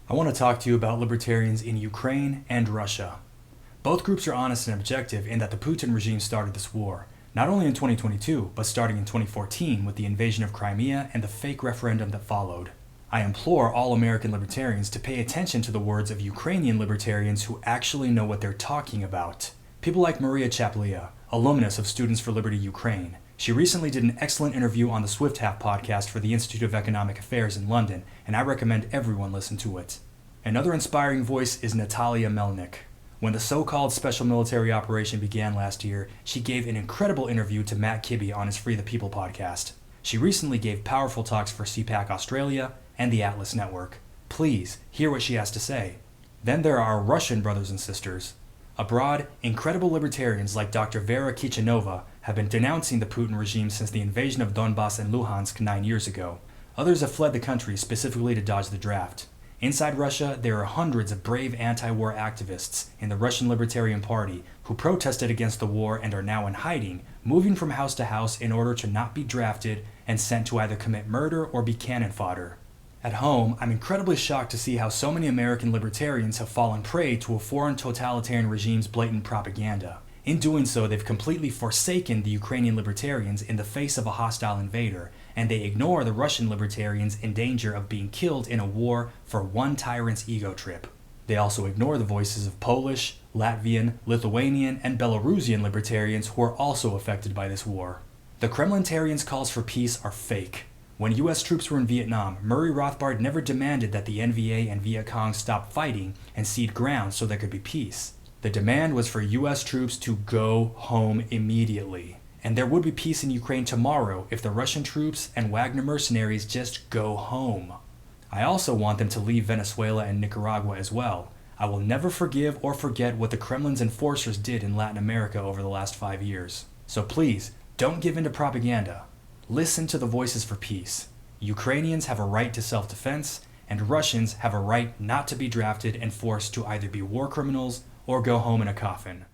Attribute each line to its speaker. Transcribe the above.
Speaker 1: I want to talk to you about libertarians in Ukraine and Russia. Both groups are honest and objective in that the Putin regime started this war, not only in 2022, but starting in 2014 with the invasion of Crimea and the fake referendum that followed. I implore all American libertarians to pay attention to the words of Ukrainian libertarians who actually know what they're talking about. People like Maria Chaplia, alumnus of Students for Liberty Ukraine. She recently did an excellent interview on the Swift Half podcast for the Institute of Economic Affairs in London, and I recommend everyone listen to it. Another inspiring voice is Natalia Melnik. When the so-called special military operation began last year, she gave an incredible interview to Matt Kibbe on his Free the People podcast. She recently gave powerful talks for CPAC Australia and the Atlas Network. Please hear what she has to say. Then there are our Russian brothers and sisters. Abroad, incredible libertarians like Dr. Vera Kichanova have been denouncing the Putin regime since the invasion of Donbass and Luhansk 9 years ago. Others have fled the country specifically to dodge the draft. Inside Russia, there are hundreds of brave anti-war activists in the Russian Libertarian Party who protested against the war and are now in hiding, moving from house to house in order to not be drafted and sent to either commit murder or be cannon fodder. At home, I'm incredibly shocked to see how so many American libertarians have fallen prey to a foreign totalitarian regime's blatant propaganda. In doing so, they've completely forsaken the Ukrainian libertarians in the face of a hostile invader, and they ignore the Russian libertarians in danger of being killed in a war for one tyrant's ego trip. They also ignore the voices of Polish, Latvian, Lithuanian, and Belarusian libertarians who are also affected by this war. The Kremlintarians' calls for peace are fake. When US troops were in Vietnam, Murray Rothbard never demanded that the NVA and Viet Cong stop fighting and cede ground so there could be peace. The demand was for US troops to go home immediately. And there would be peace in Ukraine tomorrow if the Russian troops and Wagner mercenaries just go home. I also want them to leave Venezuela and Nicaragua as well. I will never forgive or forget what the Kremlin's enforcers did in Latin America over the last 5 years. So please, don't give in to propaganda. Listen to the voices for peace. Ukrainians have a right to self-defense, and Russians have a right not to be drafted and forced to either be war criminals or go home in a coffin.